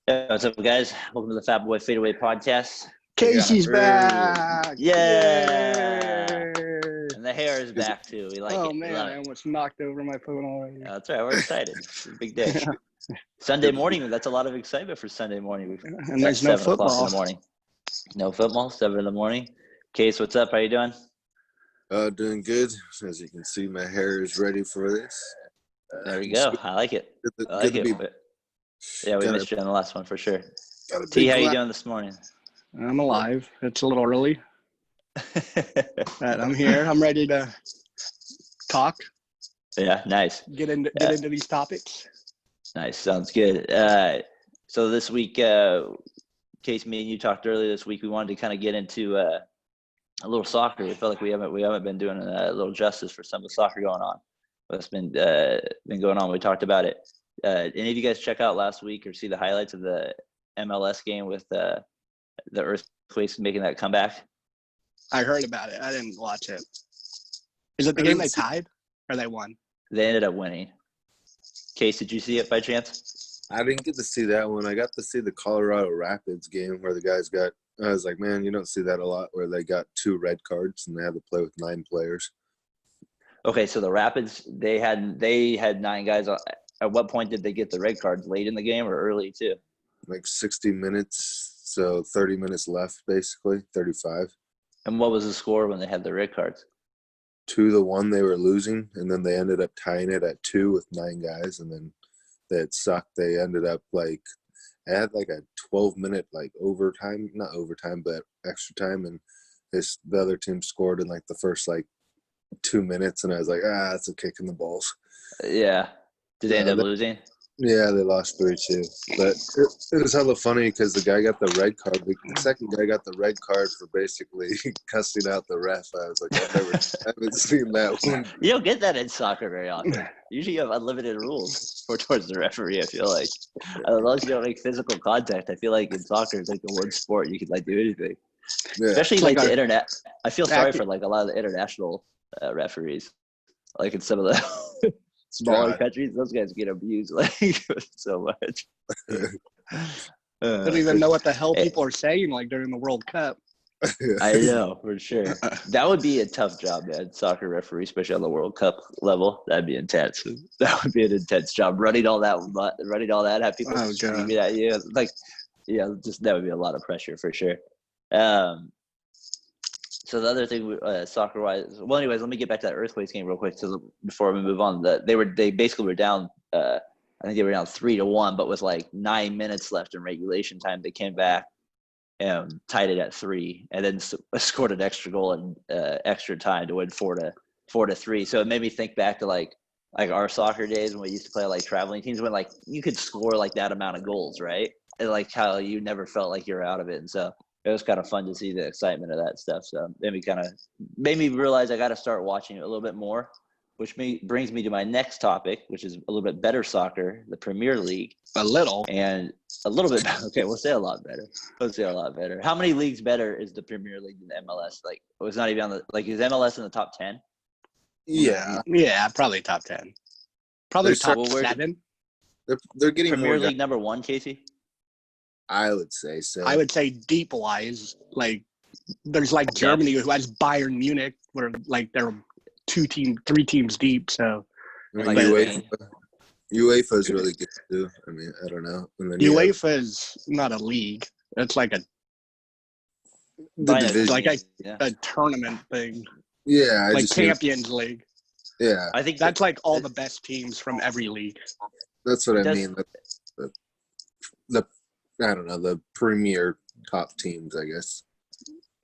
Hey, what's up, guys? Welcome to the Fatboy Fade Away podcast. Casey's back! Yeah! Yay! And the hair is back, too. We like it. Oh, We man, love I it. almost knocked over my phone already. That's right. We're excited. It's a big day. Sunday morning. That's a lot of excitement for Sunday morning. And there's no 7 o'clock in football. the morning. No football, 7 in the morning. Case, what's up? How you doing? Doing good. As you can see, my hair is ready for this. There we go. I like it. I like Good to it. be. Yeah, we Gotta- missed you on the last one for sure. Gotta T, be how you glad- doing this morning? I'm alive. It's a little early, but I'm here. I'm ready to talk, Yeah, nice. get into these topics. Nice. Sounds good. So this week, Case, me and you talked earlier this week. We wanted to kind of get into a little soccer. We felt like we haven't been doing a little justice for some of the soccer going on. What's been going on? We talked about it. Any of you guys check out last week or see the highlights of the MLS game with the Earthquakes making that comeback? I heard about it. I didn't watch it. Is it the game they tied or they won? They ended up winning. Case, did you see it by chance? I didn't get to see that one. I got to see the Colorado Rapids game where the guys got. I was like, man, you don't see that a lot. Where they got 2 red cards and they had to play with 9 players. Okay, so the Rapids they had 9 guys. At what point did they get the red cards? Late in the game or early too? Like 60 minutes, so 30 minutes left, basically 35. And what was the score when they had the red cards? 2-1 they were losing, and then they ended up tying it at 2 with 9 guys, and then that sucked. They ended up like at like a 12-minute like overtime, not overtime, but extra time, and the other team scored in like the first like 2 minutes, and I was like, that's a kick in the balls. Yeah. Did they end up losing? Yeah, they lost 3-2. But it was hella funny because the guy got the red card. The second guy got the red card for basically cussing out the ref. I was like, I haven't seen that one. You don't get that in soccer very often. Usually you have unlimited rules towards the referee, I feel like. As long as you don't make physical contact, I feel like in soccer, it's like the one sport you can like do anything. Yeah. Especially like the internet. I feel sorry for like a lot of the international referees. Like in some of the smaller countries, those guys get abused like so much. I don't even know what the hell people are saying like during the World Cup. I know, for sure. That would be a tough job, man. Soccer referee, especially on the World Cup level. That'd be intense. That would be an intense job. Running all that, have people screaming at you. Like, yeah, just that would be a lot of pressure for sure. So the other thing, soccer-wise, well, anyways, let me get back to that Earthquakes game real quick before we move on. They basically were down. I think they were down 3-1, but with like 9 minutes left in regulation time, they came back and tied it at 3, and then scored an extra goal in extra time to win 4-3. So it made me think back to like our soccer days when we used to play like traveling teams when like you could score like that amount of goals, right? And like how you never felt like you're out of it, and so it was kind of fun to see the excitement of that stuff. So made me realize I got to start watching it a little bit more, which brings me to my next topic, which is a little bit better soccer, the Premier League. A little bit. Okay, we'll say a lot better. Let's say a lot better. How many leagues better is the Premier League than the MLS? Like, it's not even on is MLS in the top 10? Yeah, probably top 10. Probably top 7. They're getting Premier more League number 1, Casey? I would say so. I would say deep wise, like there's like Germany who has Bayern Munich, where like they're 3 teams deep. So I mean, UEFA is really good too. I mean, I don't know. And then UEFA is not a league; it's like a tournament thing. Yeah, like Champions League. Yeah, I think that's like all the best teams from every league. That's what I mean. I don't know, the premier top teams, I guess.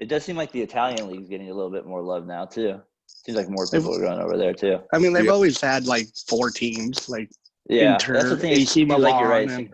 It does seem like the Italian league is getting a little bit more love now too. Seems like more people are going over there too. I mean, they've always had like 4 teams, like Inter, that's the thing. AC Milan. Like you're right.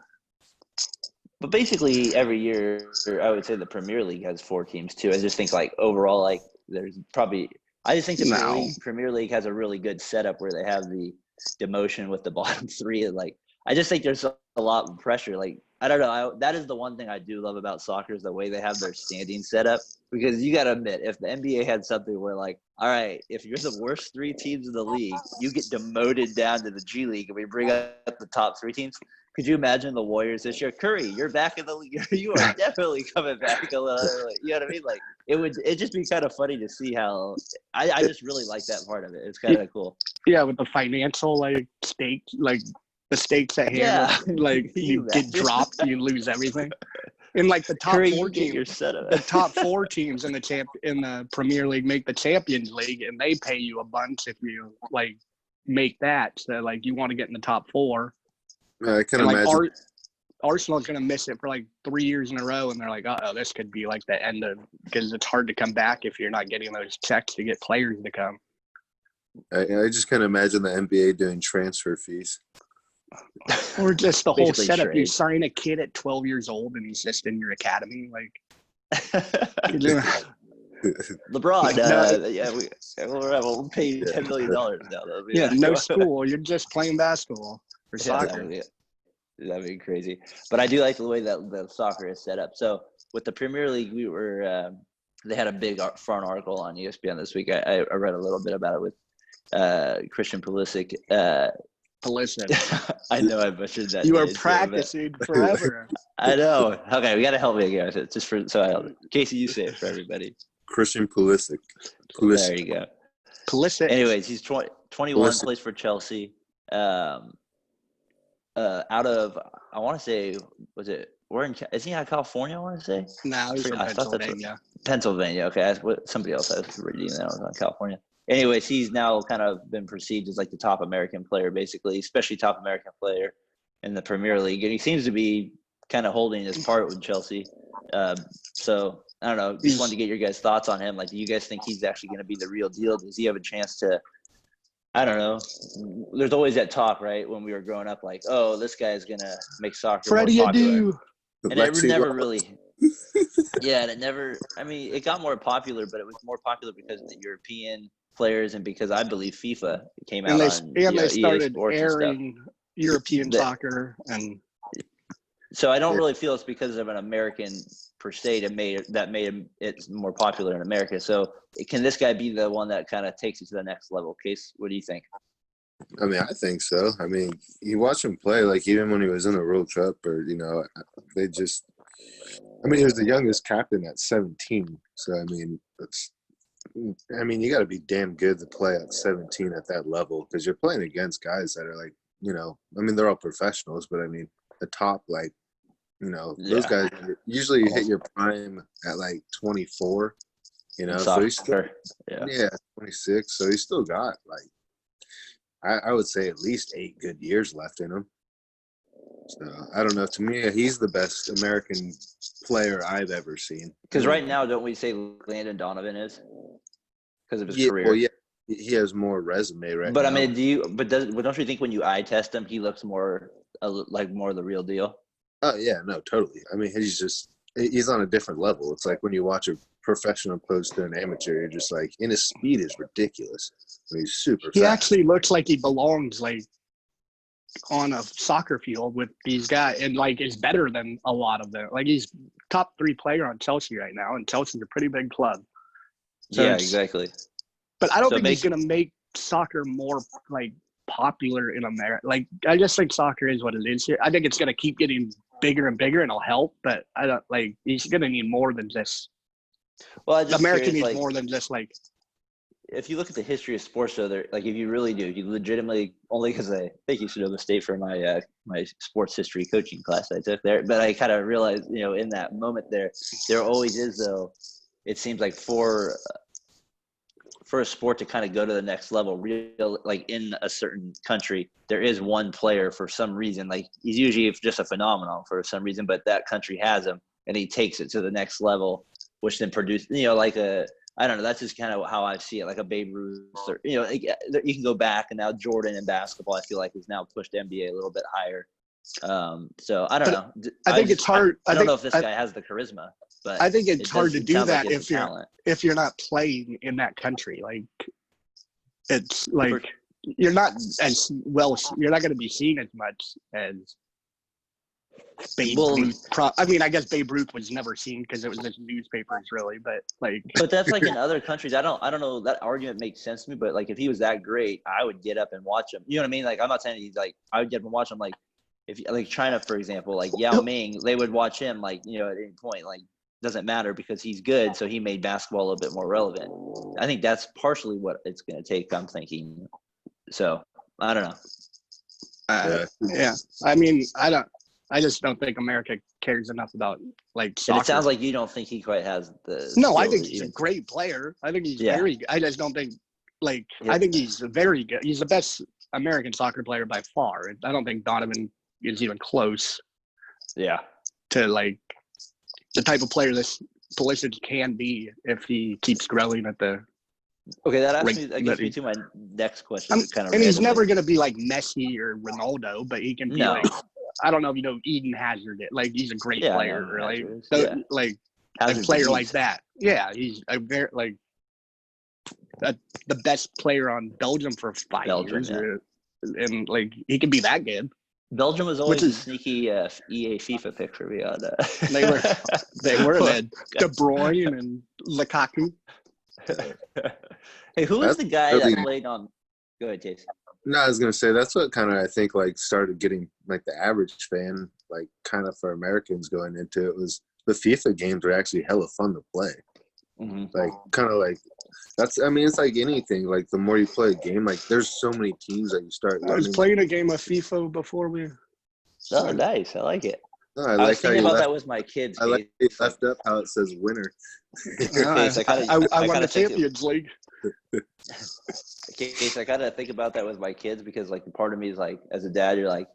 But basically, every year, I would say the Premier League has 4 teams too. I just think like overall, like there's probably. I just think the Premier League has a really good setup where they have the demotion with the bottom 3. And like I just think there's a lot of pressure. Like I don't know. That is the one thing I do love about soccer is the way they have their standing set up. Because you got to admit, if the NBA had something where like, all right, if you're the worst 3 teams in the league, you get demoted down to the G League, and we bring up the top 3 teams. Could you imagine the Warriors this year? Curry, you're back in the league. You are definitely coming back a little. You know what I mean? Like it'd just be kind of funny to see how. I just really like that part of it. It's kind of cool. Yeah, with the financial stake, the stakes at hand. Yeah. You get dropped, you lose everything. And the top Curry, 4 teams, the top 4 teams in the Premier League make the Champions League, and they pay you a bunch if you make that. So you want to get in the top 4. I can imagine. Arsenal's going to miss it for 3 years in a row, and they're like, uh-oh, this could be the end of – because it's hard to come back if you're not getting those checks to get players to come. I just can't imagine the NBA doing transfer fees. Or just the whole Basically setup. trade. You sign a kid at 12 years old, and he's just in your academy. LeBron, we'll pay you $10 million now. No school. You're just playing basketball or soccer. That'd be crazy. But I do like the way that the soccer is set up. So with the Premier League, they had a big front article on ESPN this week. I read a little bit about it with Christian Pulisic. I know I butchered that. You are practicing forever. I know. Okay, we got to help me again. Just Casey, you say it for everybody. Christian Pulisic. There you go. Pulisic. Anyways, he's 21, plays for Chelsea. Out of, I want to say, is he out of California, I want to say? No, he's from Pennsylvania. Pennsylvania, okay. That's what somebody else has reading that was on California. Anyways, he's now kind of been perceived as the top American player, basically, especially top American player in the Premier League. And he seems to be kind of holding his part with Chelsea. So, I don't know. Just wanted to get your guys' thoughts on him. Do you guys think he's actually going to be the real deal? Does he have a chance to – I don't know. There's always that talk, right, when we were growing up, oh, this guy is going to make soccer more popular. And it never really – yeah, and it never – I mean, it got more popular, but it was more popular because of the European players and because I believe FIFA came out they EA started Sports airing European soccer. And so I don't really feel it's because of an American per se that made it more popular in America. So can this guy be the one that kind of takes it to the next level? Case, what do you think? I mean, I think so. I mean, you watch him play, even when he was in the World Cup or, they just – I mean, he was the youngest captain at 17. So, I mean, you got to be damn good to play at 17 at that level because you're playing against guys that are I mean, they're all professionals, but I mean, the top, those guys usually you hit your prime at 24, so he's still, 26. So he's still got I would say at least 8 good years left in him. So I don't know. To me, he's the best American player I've ever seen. Because right now, don't we say Landon Donovan is because of his career? Well, yeah, he has more resume right now. But I mean, don't you think when you eye test him, he looks more more the real deal? Oh yeah, no, totally. I mean, he's on a different level. It's like when you watch a professional opposed to an amateur, you're just and his speed is ridiculous. I mean, he's super fast. He actually looks like he belongs on a soccer field with these guys and is better than a lot of them. He's top 3 player on Chelsea right now, and Chelsea's a pretty big club. So yeah, exactly. But I don't think he's going to make soccer more popular in America. I just think soccer is what it is here. I think it's going to keep getting bigger and bigger, and it'll help. But I don't he's going to need more than just. Well, America needs more than just If you look at the history of sports, though, if you really do, you legitimately only because I think you should know the state for my my sports history coaching class I took there. But I kind of realized, in that moment there always is though. It seems like for a sport to kind of go to the next level, in a certain country, there is one player for some reason. He's usually just a phenomenon for some reason, but that country has him, and he takes it to the next level, which then produces, I don't know. That's just kind of how I see it, like a Babe Ruth, or you can go back, and now Jordan in basketball, I feel like, has now pushed the NBA a little bit higher. So I don't know. I think it's hard. I don't know if this guy has the charisma, but I think it's hard to do that if you're not playing in that country. It's you're not as well. You're not going to be seen as much as Babe Ruth. I mean, I guess Babe Ruth was never seen because it was just newspapers, really. But like, but that's like in other countries. I don't know. That argument makes sense to me. But like, if he was that great, I would get up and watch him. You know what I mean? Like, I'm not saying he's like. I would get up and watch him. Like, if like China, for example, like Yao Ming, they would watch him. Like, you know, at any point, like, doesn't matter because he's good. So he made basketball a little bit more relevant. I think that's partially what it's going to take. I'm thinking. So I don't know. Yeah. I mean, I just don't think America cares enough about like soccer. And it sounds like you don't think he quite has the. No, I think he's a great player. I think he's very good. I just don't think I think he's very good. He's the best American soccer player by far. I don't think Donovan is even close. Yeah. To like the type of player this Pulisic can be if he keeps growing at the. Okay, that gets me to my next question. And he's never going to be like Messi or Ronaldo, but he can be like, I don't know if you know Eden Hazard. Like he's a great player, right? So, like a player like that. Yeah, he's a very like the best player on Belgium for 5 years, and like he can be that good. Belgium was always a sneaky EA FIFA pick for me on that. They were man. De Bruyne and Lukaku. Hey, who was the guy that played on? Go ahead, Jason. No, I was gonna say that's what kind of I think like started getting like the average fan like kind of for Americans going into it was the FIFA games were actually hella fun to play. Mm-hmm. Like kind of like that's I mean it's like anything like the more you play a game like there's so many teams that you start. I was playing a game of FIFA before we. Oh, nice! I like it. No, I was thinking about that with my kids. I like it left up how it says winner. I won the Champions League. Case, I kind of think about that with my kids because, like, part of me is like, as a dad, you're like,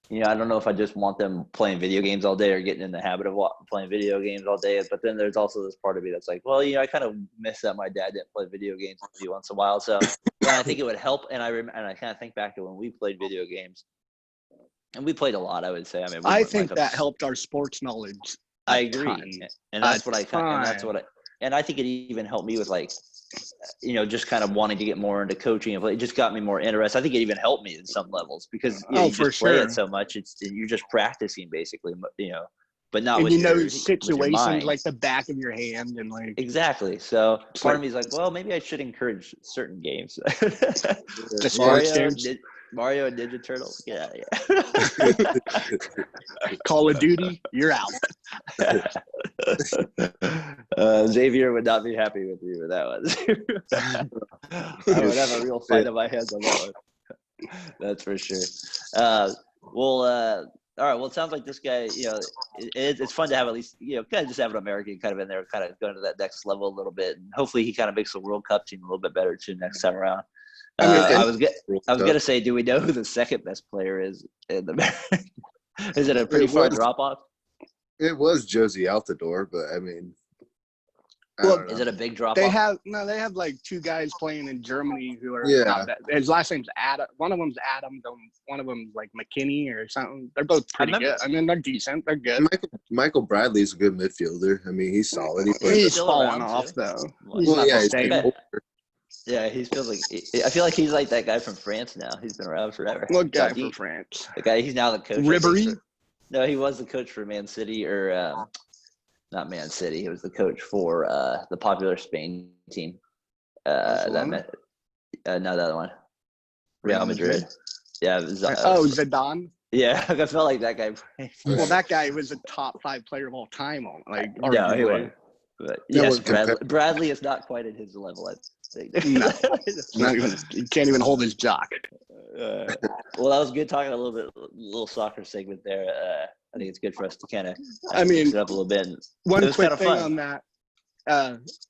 you know, I don't know if I just want them playing video games all day or getting in the habit of playing video games all day. But then there's also this part of me that's like, well, you know, I kind of miss that my dad didn't play video games once in a while. So I think it would help. And I kind of think back to when we played video games. And we played a lot, I would say. I mean, I think that helped our sports knowledge. I agree, and that's what and I think it even helped me with like, you know, just kind of wanting to get more into coaching. It just got me more interested. I think it even helped me in some levels because you just play it so much. You're just practicing basically, you know, but not with situations like the back of your hand and like exactly. So part of me is like, well, maybe I should encourage certain games. Mario and Ninja Turtles. Yeah. Call of Duty, you're out. Xavier would not be happy with you with that one. I would have a real fight on my hands on that one. That's for sure. All right. Well, it sounds like this guy, you know, it's fun to have at least, you know, kind of just have an American kind of in there, kind of going to that next level a little bit. And hopefully he kind of makes the World Cup team a little bit better too next time around. I was gonna say, do we know who the second best player is in the? Is it a pretty far drop off? It was Josie Altidore, but I mean, is it a big drop off? They have like two guys playing in Germany who are not that. His last name's Adam. One of them's Adam. One of them's like McKinney or something. They're both pretty good. I mean, they're decent. They're good. Michael Bradley's a good midfielder. I mean, he's solid. He's falling off though. Yeah, he feels like – I feel like he's like that guy from France now. He's been around forever. What guy from France? The guy – he's now the coach. Ribéry? No, he was the coach for Man City or not Man City. He was the coach for the popular Spain team. The other one. Real Madrid. Yeah. Zidane? Yeah, I felt like that guy. Well, that guy was a top 5 player of all time. Like, no, he wasn't. But yes, Bradley is not quite at his level, I think. No, not even. He can't even hold his jock. Well, that was good talking a little soccer segment there. I think it's good for us to kind of mix it up a little bit. One quick thing on that.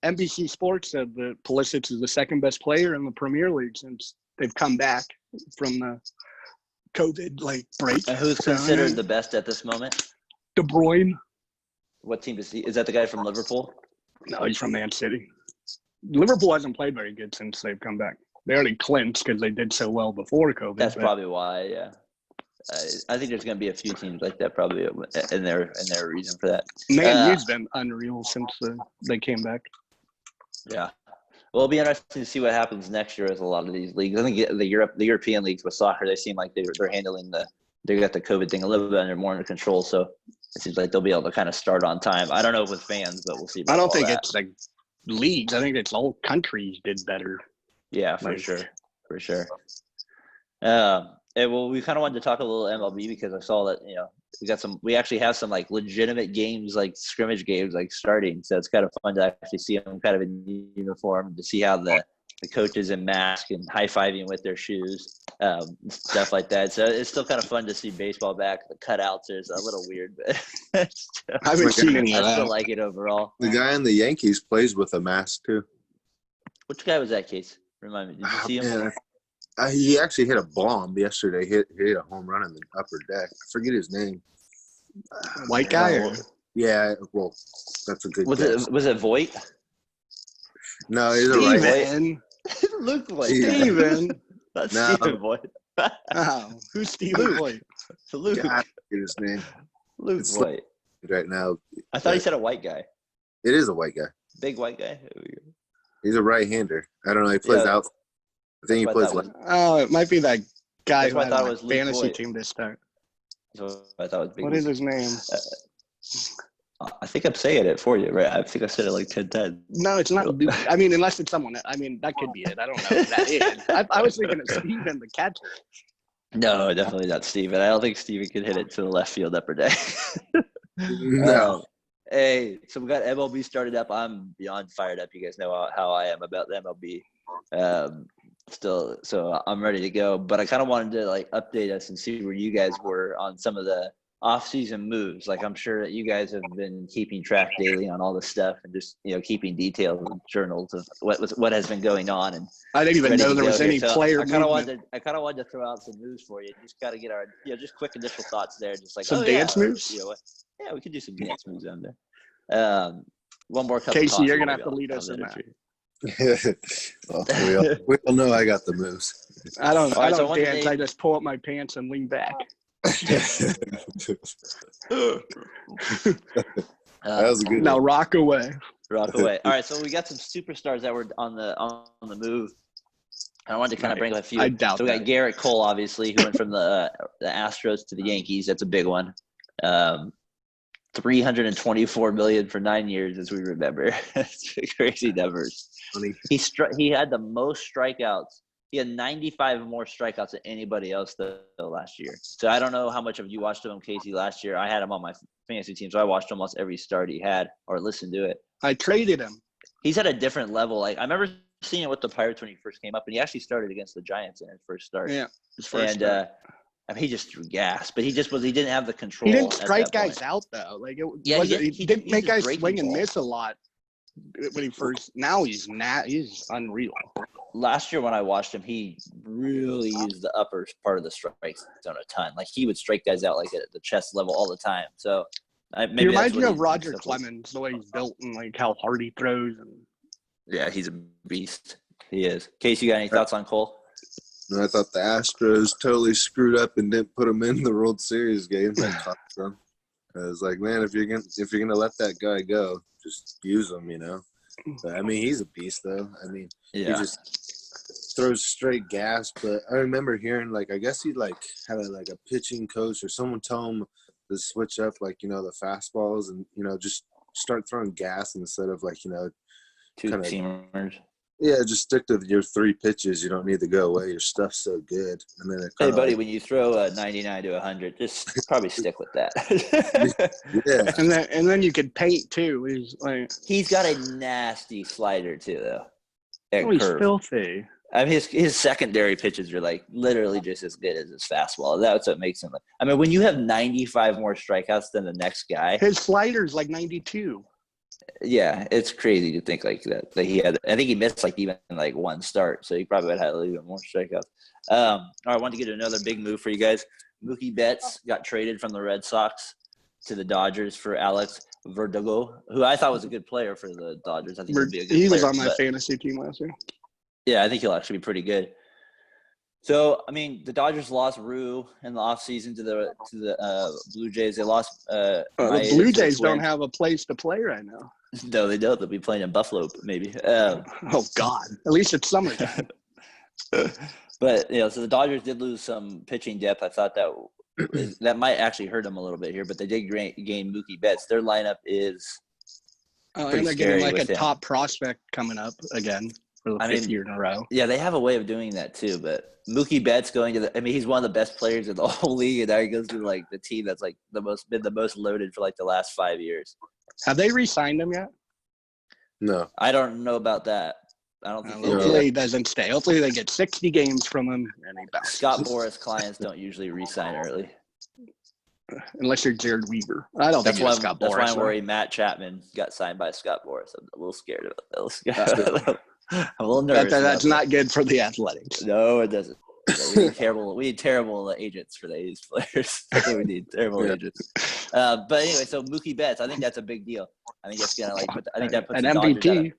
NBC Sports said that Pulisic is the second best player in the Premier League since they've come back from the COVID break. And who's considered the best at this moment? De Bruyne. What team is he? Is that the guy from Liverpool? No, he's from Man City. Liverpool hasn't played very good since they've come back. They already clinched because they did so well before COVID. That's probably why, yeah. I think there's going to be a few teams like that probably in their reason for that. Man U's been unreal since they came back. Yeah. Well, it'll be interesting to see what happens next year with a lot of these leagues. I think the European leagues with soccer, they seem like they're handling the they got the COVID thing a little bit more under control. So it seems like they'll be able to kind of start on time. I don't know with fans, but we'll see. I don't think it's like leagues. I think it's all countries did better. Yeah, for sure. Well, we kind of wanted to talk a little MLB because I saw that, we actually have some like legitimate games, like scrimmage games, like starting. So it's kind of fun to actually see them kind of in uniform, to see how the coaches in mask and high-fiving with their shoes, stuff like that. So it's still kind of fun to see baseball back. The cutouts is a little weird, but I haven't seen any of that. I still like it overall. The guy in the Yankees plays with a mask too. Which guy was that, Case? Remind me. Did you see him? He actually hit a bomb yesterday. Hit a home run in the upper deck. I forget his name. White guy? Yeah. Well, that's a good. Was it Voigt? No, he's a right. Steven. It looked like Steven. That's No. Steven Voigt. Oh, who's Steven Voigt? Luke. God, I forget his name Luke It's Voigt. right now. I thought he said a white guy. It is a white guy. Big white guy. He's a right-hander. I don't know. He plays out. I think he plays left. Oh, it might be that guy who I had thought it a was Luke fantasy Voigt. team this time. So I thought it was Big. What is his name? I think I'm saying it for you, right? I think I said it like 10 times. No, it's not Luke. I mean, unless it's someone. I mean, that could be it. I don't know who that is. I was thinking of Steven, the catcher. No, definitely not Steven. I don't think Steven could hit it to the left field upper deck. No. Hey, so we got MLB started up. I'm beyond fired up. You guys know how I am about the MLB. Still, so I'm ready to go. But I kind of wanted to like update us and see where you guys were on some of the off-season moves. Like I'm sure that you guys have been keeping track daily on all this stuff and just keeping details and journals of what has been going on. And I didn't even know there was any player. I kind of wanted to throw out some moves for you. Just got to get our just quick initial thoughts there. Just like some dance moves. Yeah, we could do some dance moves on there. One more cup. Casey, you're gonna have to lead us in that. Well, we all know I got the moves. I don't dance. I just pull up my pants and lean back. That was a good. Now rock away. Rock away. All right, so we got some superstars that were on the move. And I wanted to kind of bring up a few. I doubt so we got Garrett Cole, obviously, who went from the Astros to the Yankees. That's a big one. $324 million for 9 years, as we remember. That's crazy numbers. Funny. He had the most strikeouts. He had 95 more strikeouts than anybody else last year. So I don't know how much of you watched him, Casey, last year. I had him on my fantasy team, so I watched almost every start he had or listened to it. I traded him. He's at a different level. Like I remember seeing it with the Pirates when he first came up, and he actually started against the Giants in his first start. Yeah, his first start. I mean, he just threw gas, but he didn't have the control. He didn't strike guys out though. Like he didn't make guys swing and miss a lot when he first. Now he's unreal. Last year when I watched him, he really used the upper part of the strike zone a ton. Like he would strike guys out like at the chest level all the time. So maybe he reminds me of Roger Clemens, the way he's built and like how hard he throws. And yeah, he's a beast. He is. Case, you got any thoughts on Cole? No, I thought the Astros totally screwed up and didn't put him in the World Series game. I was like, man, if you're gonna let that guy go, just use him, But, I mean, he's a beast, though. I mean, he just throws straight gas. But I remember hearing, like, I guess he had a pitching coach or someone tell him to switch up, the fastballs and just start throwing gas instead of two seamers. Yeah, just stick to your 3 pitches. You don't need to go away. Your stuff's so good. And then hey, buddy, when you throw a 99 to 100, just probably stick with that. Yeah. And then you could paint too. He's got a nasty slider too, though. He's filthy. I mean, his secondary pitches are literally just as good as his fastball. That's what makes him. I mean, when you have 95 more strikeouts than the next guy, his slider's 92. Yeah, it's crazy to think that he had. I think he missed even one start, so he probably would have had even more strikeouts. All right, I wanted to get another big move for you guys. Mookie Betts got traded from the Red Sox to the Dodgers for Alex Verdugo, who I thought was a good player for the Dodgers. I think he'd be a good player. He was on my fantasy team last year. Yeah, I think he'll actually be pretty good. So, I mean, the Dodgers lost Rue in the offseason to the Blue Jays. They lost the Blue Jays don't have a place to play right now. No, they don't. They'll be playing in Buffalo, maybe. Oh, God. At least it's summertime. But, so the Dodgers did lose some pitching depth. I thought that, that might actually hurt them a little bit here, but they did gain Mookie Betts. Their lineup is and they're getting like a top prospect coming up again for the fifth year in a row. Yeah, they have a way of doing that too. But Mookie Betts going to he's one of the best players in the whole league, and now he goes to like the team that's like been the most loaded for like the last 5 years. Have they re-signed him yet? No, I don't know about that. I don't think. Hopefully he doesn't stay. Hopefully they get 60 games from him and he bounces. Scott Boras clients don't usually re-sign early. Unless you're Jared Weaver. I don't think it's Scott Boras. That's why I'm worried Matt Chapman got signed by Scott Boras. I'm a little scared about that. I'm a little nervous. That's not good for the Athletics. No, it doesn't. We need terrible agents for these players. That's what we need, terrible agents. But anyway, so Mookie Betts, I think that's a big deal. I think that's gonna I think that puts an the MVP.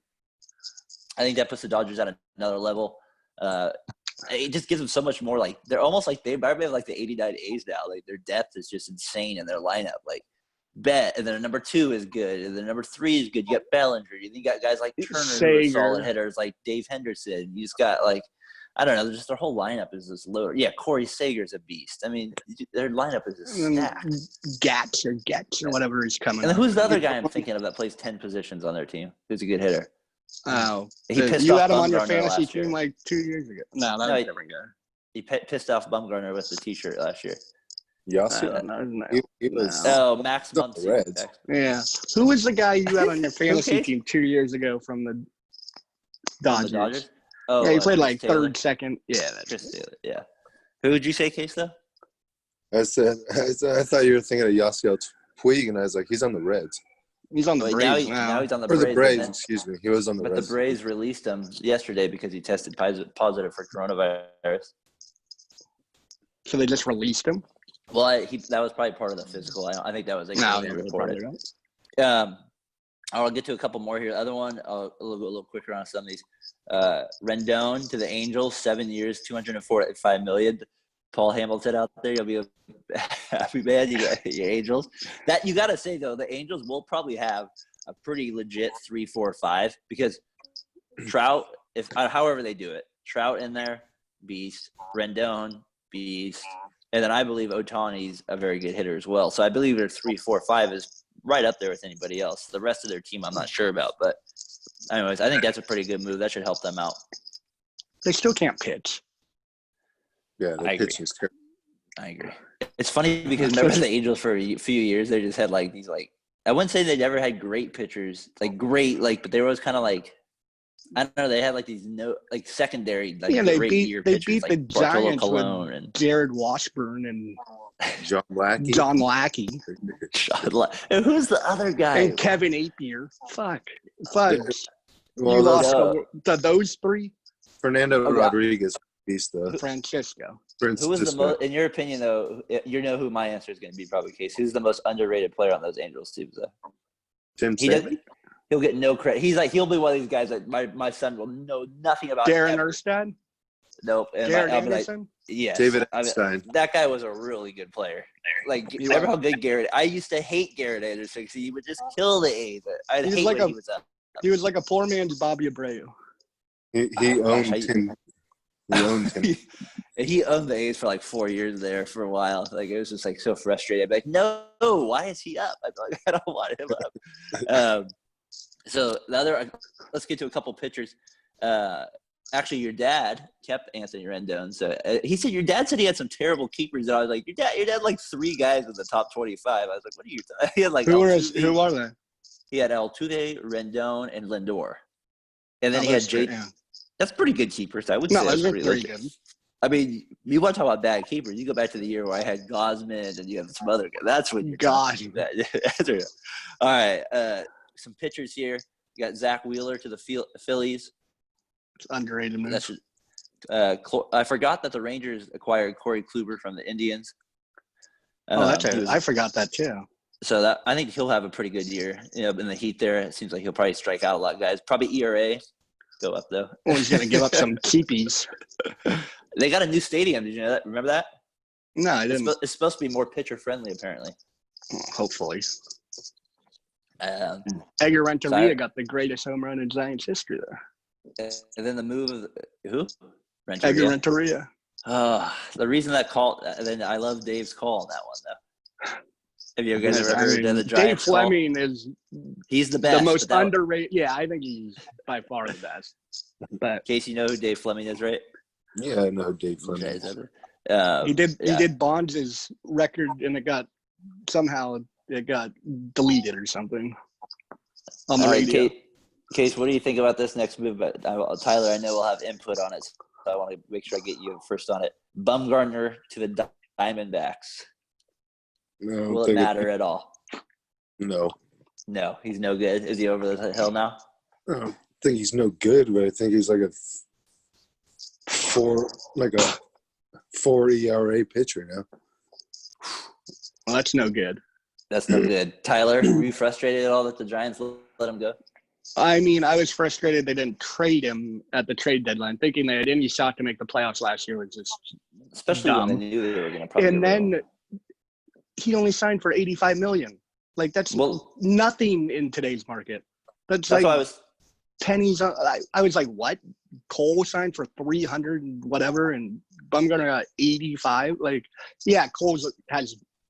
I think that puts the Dodgers at another level. It just gives them so much more. Like they're almost like they have like the '89 A's now. Like their depth is just insane in their lineup. Like Bet, and then number 2 is good, and then number 3 is good. You got Bellinger. You got guys like Turner who are solid hitters, like Dave Henderson. You just got like I don't know. Just their whole lineup is just loaded. Yeah, Corey Sager's a beast. I mean, their lineup is just stacked. Gats or whatever is coming. And who's the other guy I'm thinking of that plays 10 positions on their team? Who's a good hitter? Oh, he pissed you off had him on your Bumgarner fantasy team like 2 years ago. No, that was a different guy. He pissed off Bumgarner with the T-shirt last year. Yasiel. Max Muncy. Yeah. Who was the guy you had on your fantasy team 2 years ago from the Dodgers? Oh, yeah, he played like third, second. Yeah, that's Chris Taylor. Yeah. Who would you say, Case, though? I thought you were thinking of Yasiel Puig, and I was like, he's on the Reds. He's on the Braves now he's on the Braves. Or the Braves, excuse me. He was on the Reds. But the Braves released him yesterday because he tested positive for coronavirus. So they just released him? Well, that was probably part of the physical. I think that was reported. I'll get to a couple more here. The other one, a little quicker on some of these. Rendon to the Angels, 7 years, $204.5 million. Paul Hamilton out there, you'll be a happy man. You got your Angels. That you got to say though, the Angels will probably have a pretty legit 3, 4, 5 because Trout, however they do it, Trout in there, beast. Rendon, beast. And then I believe Ohtani's a very good hitter as well. So I believe their 3, 4, 5 is right up there with anybody else. The rest of their team I'm not sure about. But anyways, I think that's a pretty good move. That should help them out. They still can't pitch. Yeah, their pitching is terrible. I agree. It's funny because remember the Angels for a few years, they just had like these like – I wouldn't say they never had great pitchers, like great, like, but they were always kind of like – I don't know. They had like these secondary like great year pitchers. They beat like the Giants Colon with and Jared Washburn and John Lackey. And who's the other guy? And Kevin Apier. Fuck. Well, you lost to those 3? Fernando Rodriguez. Francisco. Who was the most, in your opinion, though? You know who my answer is going to be, probably Case. Who's the most underrated player on those Angels teams? Though? Tim Stanley. He'll get no credit. He'll be one of these guys that my son will know nothing about. Darren Erstad? Nope. And Garrett Anderson? Yes. David Einstein. That guy was a really good player. Like, remember how good Garrett – I used to hate Garrett Anderson because he would just kill the A's. I'd hate when he was up. He was like a poor man's Bobby Abreu. He owned him. He owned him. He owned the A's for like 4 years there for a while. Like, it was just like so frustrating. I'd be like, no, why is he up? I'd be like, I don't want him up. So the other, let's get to a couple pitchers. Actually, your dad kept Anthony Rendon. So he said your dad said he had some terrible keepers. And I was like, your dad had like 3 guys in the top 25. I was like, what are you talking? He had like who are they? He had Altuve, Rendon, and Lindor, and then he had Jake. Yeah. That's pretty good keepers. I would say that's pretty good. I mean, you want to talk about bad keepers? You go back to the year where I had Gosman and you have some other guys. That's when you're talking about. All right. Some pitchers here. You got Zach Wheeler to the Phillies. It's underrated move. I forgot that the Rangers acquired Corey Kluber from the Indians. I forgot that too. So I think he'll have a pretty good year. In the heat there, it seems like he'll probably strike out a lot of guys. Probably ERA go up though. Well, he's going to give up some keepies. They got a new stadium. Did you know that? Remember that? No, I didn't. It's supposed to be more pitcher friendly, apparently. Hopefully. Edgar Renteria got the greatest home run in Giants history there. And then the move of who? Edgar Renteria. The reason that call, then I love Dave's call on that one though. Have you guys ever heard of the Giants Dave Fleming call? is He's the best. the most underrated. Yeah, I think he's by far the best. But Casey, you know who Dave Fleming is, right? Yeah, I know Dave Fleming. he did Bonds' record, and it got deleted or something on the radio. Case, what do you think about this next move? But Tyler, I know we'll have input on it, so I want to make sure I get you first on it. Bumgarner to the Diamondbacks. Will it matter at all? No. No, he's no good. Is he over the hill now? I don't think he's no good, but I think he's like a 4 ERA pitcher now. Well, that's no good. That's no good. Tyler, were you frustrated at all that the Giants let him go? I mean, I was frustrated they didn't trade him at the trade deadline, thinking they had any shot to make the playoffs last year was just especially dumb. when they knew they were going to probably. And then he only signed for $85 million. Like that's nothing in today's market. That's like why I was pennies. I was like, what? Cole signed for 300 and whatever, and Bumgarner got 85. Like, yeah, Cole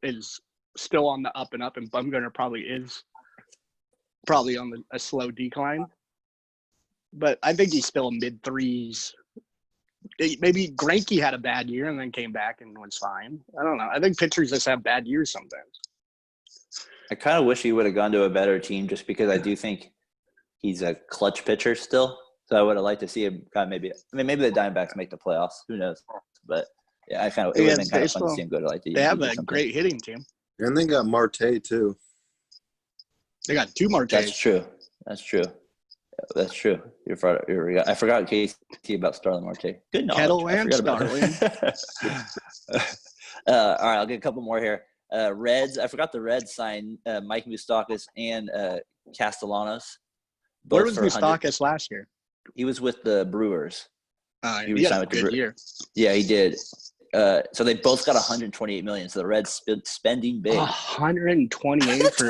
is still on the up and up, and Bumgarner probably on a slow decline. But I think he's still mid threes. Maybe Greinke had a bad year and then came back and was fine. I don't know. I think pitchers just have bad years sometimes. I kind of wish he would have gone to a better team just because I do think he's a clutch pitcher still. So I would have liked to see him kind of maybe the Diamondbacks make the playoffs. Who knows? But yeah, it would have been kind of fun to see him go to like the. They have a great hitting team. And they got Marte too. They got 2 Martes. That's true. I forgot Casey about Starling Marte. Good knowledge. Kettle and Starling. All right, I'll get a couple more here. Reds. I forgot the Reds signed Mike Moustakas and Castellanos. Where was Moustakas last year? He was with the Brewers. He had a good year. Yeah, he did. So they both got $128 million. So the Reds spending big. 128 for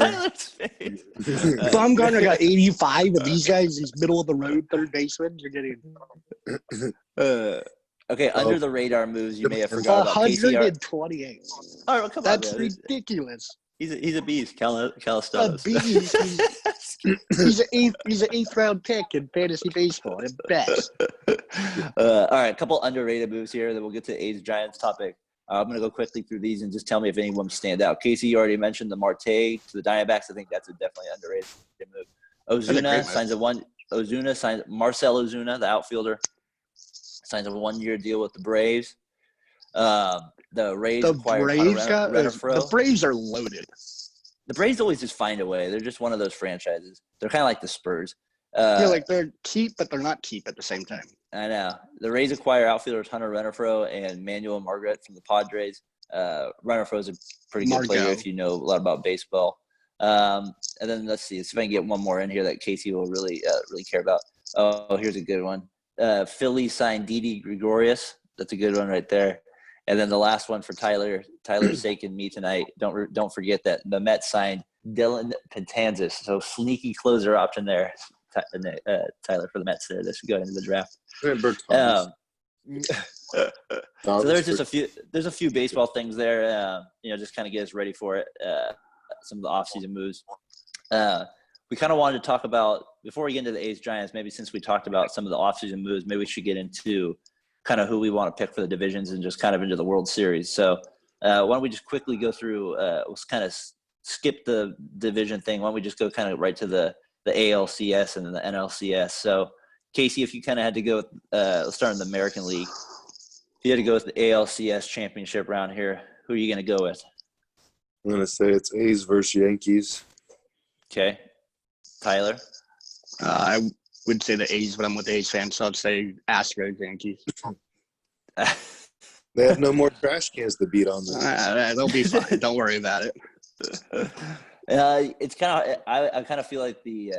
Bumgarner got 85, and these guys, these middle of the road third basemen, you're getting. Okay, under the radar moves you may have forgot about. 128. All right, well, come That's on, ridiculous. He's a beast, Calistonos. A beast. He's an 8th round pick in fantasy baseball at best. All right, a couple underrated moves here. Then we'll get to the A's Giants topic. I'm going to go quickly through these and just tell me if any of them stand out. Casey, you already mentioned the Marte to the Diamondbacks. I think that's a definitely underrated move. Ozuna signs Marcell Ozuna, the outfielder, signs a 1-year deal with the Braves. The Rays acquired Renfroe. The Braves are loaded. The Braves always just find a way. They're just one of those franchises. They're kind of like the Spurs. Like they're cheap, but they're not cheap at the same time. I know. The Rays acquire outfielders Hunter Renfroe and Manuel Margaret from the Padres. Renfroe is a pretty good player if you know a lot about baseball. And then let's see if I can get one more in here that Casey will really care about. Oh, here's a good one. Philly signed Didi Gregorius. That's a good one right there. And then the last one for Tyler's sake and me tonight. Don't forget that the Mets signed Dylan Betances. So sneaky closer option there, Tyler, for the Mets there. This going into the draft. So there's just a few. There's a few baseball things there. Just kind of get us ready for it. Some of the offseason moves. We kind of wanted to talk about before we get into the A's Giants. Maybe since we talked about some of the offseason moves, maybe we should get into kind of who we want to pick for the divisions and just kind of into the World Series. So why don't we just quickly go through, let's kind of skip the division thing. Why don't we just go kind of right to the ALCS and then the NLCS. So Casey, if you kind of had to go with, let's start in the American League. If you had to go with the ALCS championship round here, who are you going to go with? I'm going to say it's A's versus Yankees. Okay. Tyler? I would say the A's, but I'm with A's fans, so I'd say Astros, Yankees. They have no more trash cans to beat on them. They'll be fine. Don't worry about it. It's kind of. I kind of feel like the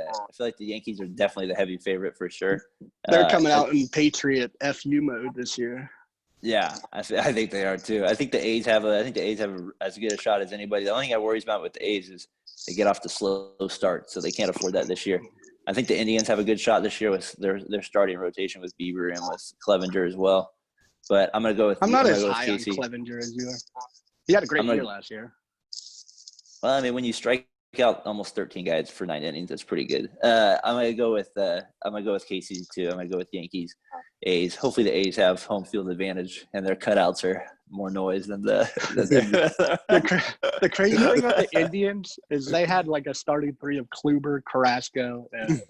Yankees are definitely the heavy favorite for sure. They're coming out in Patriot FU mode this year. Yeah, I think they are too. I think the A's have as good a shot as anybody. The only thing I worry about with the A's is they get off to slow start, so they can't afford that this year. I think the Indians have a good shot this year with their starting rotation with Bieber and with Clevenger as well. but I'm gonna go with. I'm not as go high on KC. Clevenger as you are. He had a great year last year. Well, I mean, when you strike out almost 13 guys for 9 innings, that's pretty good. I'm gonna go with KC too. I'm gonna go with Yankees, A's. Hopefully, the A's have home field advantage, and their cutouts are more noise than the. The crazy thing about the Indians is they had like a starting three of Kluber, Carrasco, and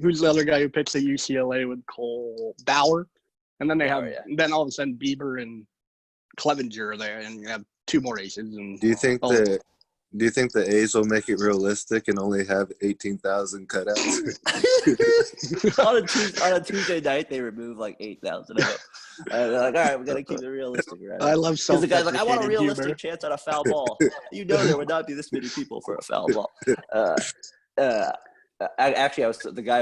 who's the other guy who pitched at UCLA with Cole Bauer, and then they have then all of a sudden Bieber and Clevenger there, and you have 2 more aces. And Do you think the A's will make it realistic and only have 18,000 cutouts? on a Tuesday night, they remove like 8,000 of them. They're like, all right, we got to keep it realistic, right? I love because the guy's like, I want a realistic humor. chance at a foul ball. You know, there would not be this many people for a foul ball. I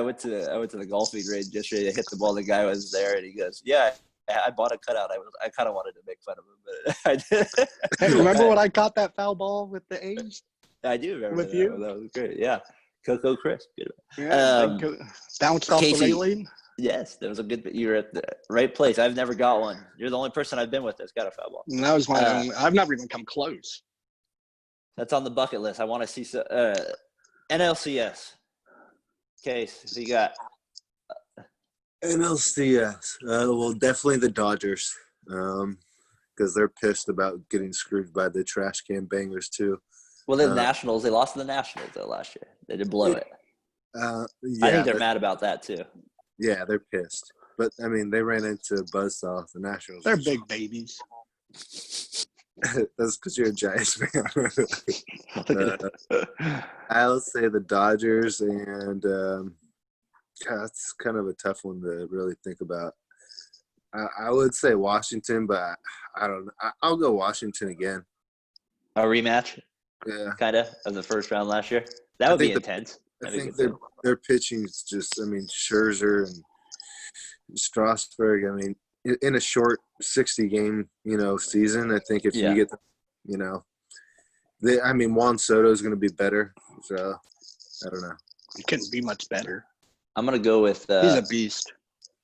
went to the golfing range yesterday to hit the ball. The guy was there, and he goes, "Yeah, I bought a cutout. I kind of wanted to make fun of him, but I did." Hey, remember when I caught that foul ball with the A's? I do remember with that. you. That was great. Yeah, Coco Crisp. Good. Yeah, bounced off the railing. Yes, that was a good. You're at the right place. I've never got one. You're the only person I've been with that's got a foul ball. And that was my own. I've never even come close. That's on the bucket list. I want to see NLCS. Case, so you got NLCS. Well, definitely the Dodgers, because they're pissed about getting screwed by the trash can bangers too. Well, the Nationals. They lost to the Nationals though last year. They did blow it. Yeah, I think they're mad about that too. Yeah, they're pissed. But I mean, they ran into buzzsaw. The Nationals. They're big babies. That's because you're a Giants fan. I'll say the Dodgers, and that's kind of a tough one to really think about. I would say Washington, but I don't know. I'll go Washington again. A rematch? Yeah. Kind of the first round last year? That would be intense. I think their pitching is just, I mean, Scherzer and Strasburg, I mean, in a short 60-game, season, I think if you get, Juan Soto is going to be better. So, I don't know. He couldn't be much better. I'm going to go with he's a beast.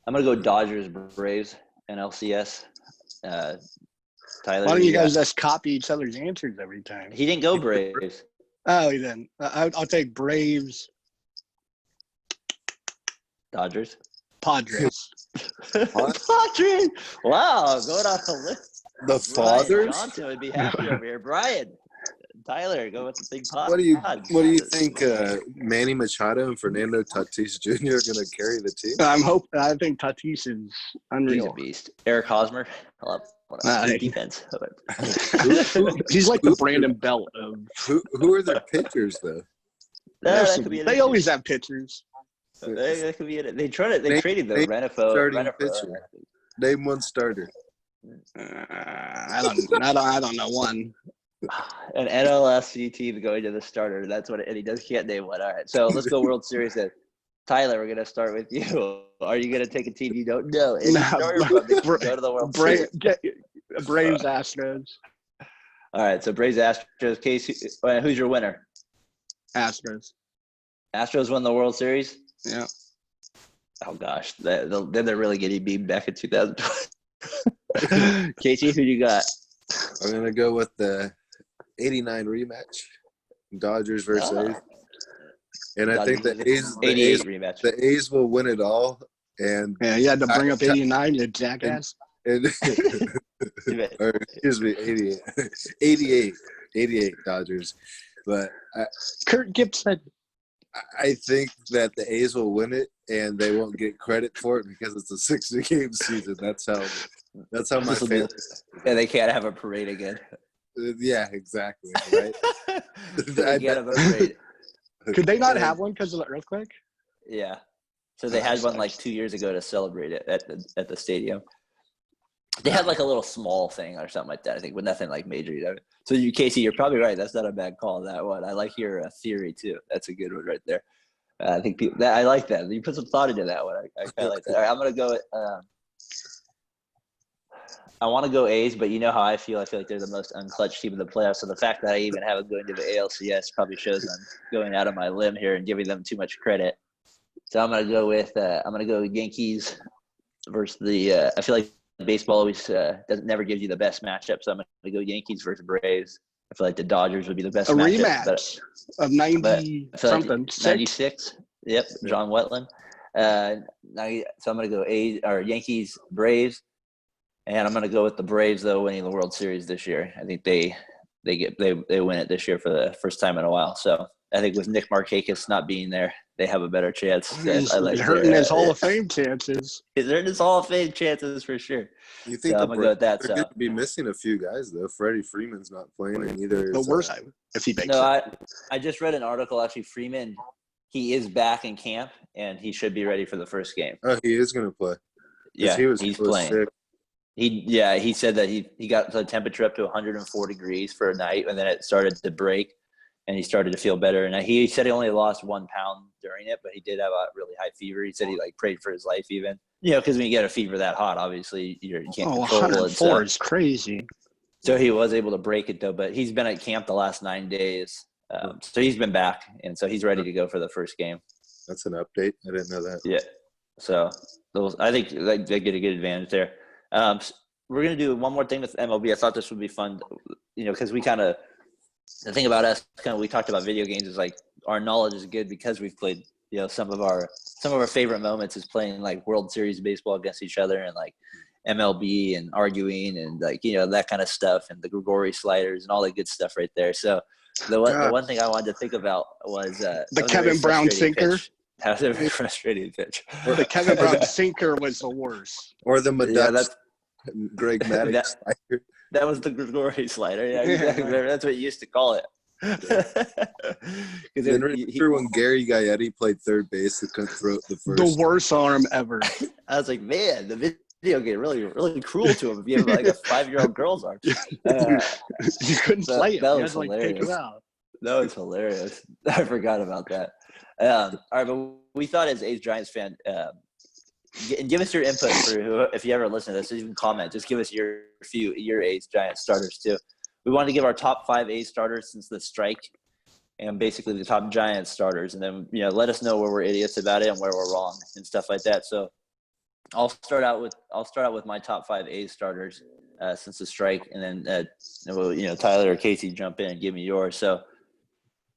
I'm going to go Dodgers, Braves, and LCS. Tyler, why don't you guys just copy each other's answers every time? He didn't go Braves. Oh, he didn't. I'll take Braves. Dodgers. Padres. Padres. Wow, going on the list. The fathers? Johnson would be happy over here. Brian. Tyler, go with the big pod. What do you think Manny Machado and Fernando Tatis Jr. are going to carry the team? I think Tatis is unreal. He's a beast. Eric Hosmer. Defense. He's like the Brandon Belt of. Who are their pitchers though? They always have pitchers. That could be it. They traded the Renifo. Name one starter. I don't know one. An NLSC team going to the starter. That's what and he can't name one. All right. So let's go World Series then. Tyler, we're gonna start with you. Are you gonna take a team you don't know? Go to the World Series. Braves Astros. All right. So Braves Astros. Case, who's your winner? Astros. Astros won the World Series. Yeah. Oh gosh, then they're really getting beamed back in 2020. Casey, who you got? I'm gonna go with the '89 rematch, Dodgers versus A's, and I think the A's will win it all. And yeah, you had to bring up '89, you jackass. Or excuse me, 88 Dodgers, but Kurt Gibson. I think that the A's will win it, and they won't get credit for it because it's a 60-game season. That's how my family. Yeah, they can't have a parade again. Yeah, exactly. Right. They can't have a parade. Could they not have one because of the earthquake? Yeah. So they had one like 2 years ago to celebrate it at the stadium. They had like a little small thing or something like that, I think, but nothing like major. So Casey, you're probably right. That's not a bad call on that one. I like your theory too. That's a good one right there. I think I like that. You put some thought into that one. I kind of like that. All right, I'm gonna go. I want to go A's, but you know how I feel. I feel like they're the most unclutched team in the playoffs. So the fact that I even have it going to the ALCS probably shows I'm going out of my limb here and giving them too much credit. So I'm gonna go with Yankees versus the. I feel like baseball always never gives you the best matchup, so I'm going to go Yankees versus Braves. I feel like the Dodgers would be the best a matchup, rematch of 90 something. Like 96. Yep, John Wetland. So I'm going to go Yankees, Braves, and I'm going to go with the Braves though winning the World Series this year. I think they win it this year for the first time in a while. So I think with Nick Markakis not being there, they have a better chance. He's hurting his Hall of Fame chances. He's hurting his Hall of Fame chances for sure. You think I'm gonna go with that? They're going to be missing a few guys though. Freddie Freeman's not playing, and neither the is worst if he makes it. I just read an article. Actually, Freeman, he is back in camp, and he should be ready for the first game. Oh, he is going to play. Yeah, he's playing. Sick. He said that he got the temperature up to 104 degrees for a night, and then it started to break, and he started to feel better. And he said he only lost 1 pound during it, but he did have a really high fever. He said he prayed for his life even. Because when you get a fever that hot, obviously you can't control 104 it. is crazy. So he was able to break it though, but he's been at camp the last 9 days. So he's been back, and so he's ready to go for the first game. That's an update. I didn't know that. Yeah. So I think they get a good advantage there. We're going to do one more thing with MLB. I thought this would be fun, because we the thing about us, we talked about video games is our knowledge is good because we've played, some of our favorite moments is playing World Series baseball against each other and MLB and arguing and that kind of stuff and the Grigori sliders and all that good stuff right there. So the one thing I wanted to think about was the Kevin Brown sinker. That was a very frustrating pitch. The Kevin Brown sinker was the worst. Or the Maddox Greg Maddux slider. That was the Grigori slider. Yeah, exactly. That's what you used to call it. Remember when Gary Gaetti played third base and couldn't throw the first? The worst arm ever. I was like, man, the video game really, really cruel to him if you have a 5-year-old girl's arm. You couldn't play it. That you was had to hilarious. take him out. That was hilarious. I forgot about that. All right, but we thought as A's Giants fan, and give us your input if you ever listen to this, even comment. Just give us your A's Giants starters too. We wanted to give our top 5 A's starters since the strike, and basically the top Giants starters, and then let us know where we're idiots about it and where we're wrong and stuff like that. So I'll start out with my top 5 A's starters since the strike, and then Tyler or Casey jump in and give me yours. So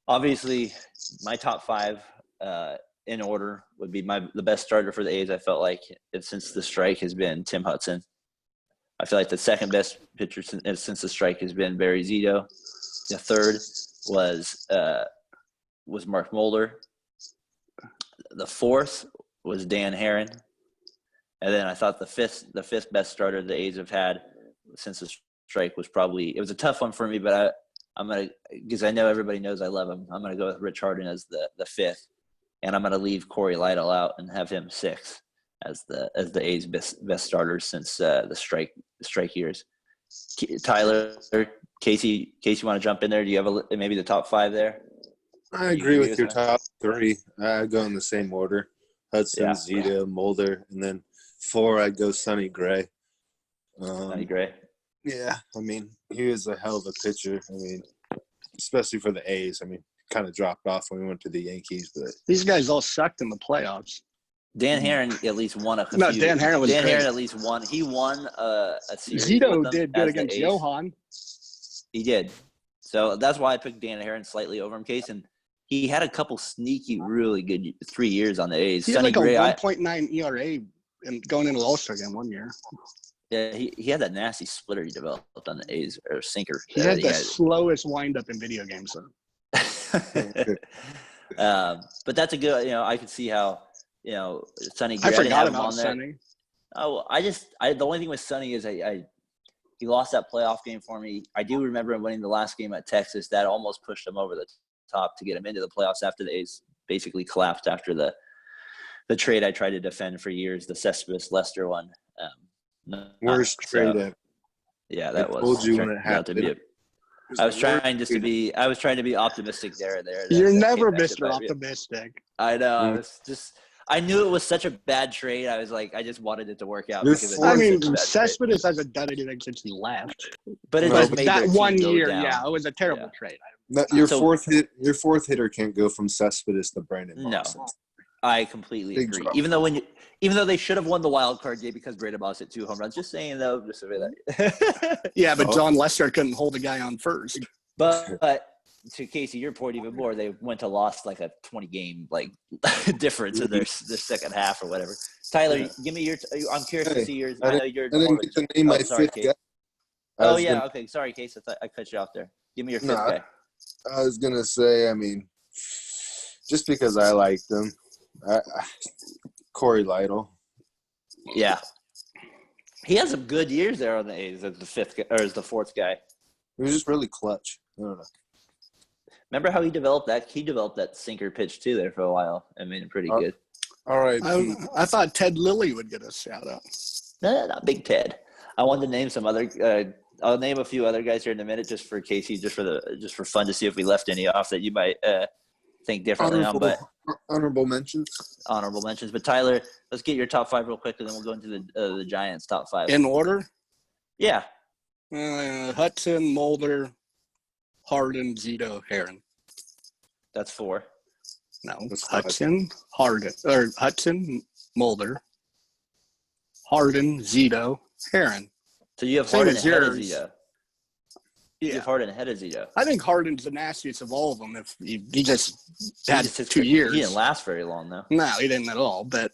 obviously my top 5 in order would be the best starter for the A's. I felt like since the strike has been Tim Hudson. I feel like the second best pitcher since the strike has been Barry Zito. The third was Mark Mulder. The fourth was Dan Herron. And then I thought the fifth best starter the A's have had since the strike was it was a tough one for me, but I'm going to, because I know everybody knows I love him, I'm going to go with Rich Harden as the fifth. And I'm going to leave Corey Lytle out and have him 6th as the A's best starters since the strike years. Tyler, Casey, want to jump in there? Do you have maybe the top 5 there? I agree with your top 3. I go in the same order: Hudson, Zito, Mulder, and then 4 I'd go Sonny Gray. Sonny Gray. Yeah, he was a hell of a pitcher. Especially for the A's. Kind of dropped off when we went to the Yankees, but these guys all sucked in the playoffs. Dan Herron at least won a few. No, Dan Herron was Dan great. Herron at least won. He won a series. Zito did good against Johan. He did. So that's why I picked Dan Herron slightly over him, Case. And he had a couple sneaky, really good 3 years on the A's. He had a 1.9 ERA and going into the All-Star game 1 year. Yeah, he had that nasty splitter he developed on the A's, or sinker. He had the slowest windup in video games, though. But that's a good, I could see how, Sonny Gray. I forgot about Sonny. Oh, the only thing with Sonny is he lost that playoff game for me. I do remember him winning the last game at Texas. That almost pushed him over the top to get him into the playoffs after the A's basically collapsed after the trade I tried to defend for years, the Cespedes Lester one. Worst trade ever. Yeah, that was. I told you when it happened. I was trying to be optimistic there. You're never Mr. Optimistic. I know. I knew it was such a bad trade. I was like, I just wanted it to work out. Cespedes hasn't done anything since he left. But it just made that 1 year, down. it was a terrible trade. Your fourth hitter can't go from Cespedes to Brandon Moss. No. I completely Big agree. drop. Even though they should have won the wild card game because Brandon Moss hit 2 home runs. Just saying though, just to say that. Yeah, but John Lester couldn't hold a guy on first. But to Casey, your point even more, they went to lost like a 20-game like difference in their second half or whatever. Tyler, give me your. I'm curious to see yours. I know you're. I didn't get to name my sorry, fifth Case. guy. Oh yeah, okay. Sorry, Case. I cut you off there. Give me your fifth guy. I was gonna say, I mean, just because I liked him, Corey Lytle. Yeah, he had some good years there on the A's as the fifth or as the fourth guy. He was just really clutch. I don't know. Remember how he developed that? He developed that sinker pitch too there for a while. I mean, pretty good. All right. I thought Ted Lilly would get a shout out. No, not Big Ted. I wanted to name some other. I'll name a few other guys here in a minute, just for Casey, just for fun to see if we left any off that you might think differently on. But honorable mentions. Honorable mentions. But Tyler, let's get your top 5 real quick, and then we'll go into the Giants' top 5 in order. Yeah. Hudson, Mulder, Harden, Zito, Heron. That's 4. No, Hudson, Mulder, Harden, Zito, Heron. So you have Same Harden as ahead of yours. Zito. Yeah. You have Harden ahead of Zito. I think Harden's the nastiest of all of them. If he just had 2 years. He didn't last very long, though. No, he didn't at all. But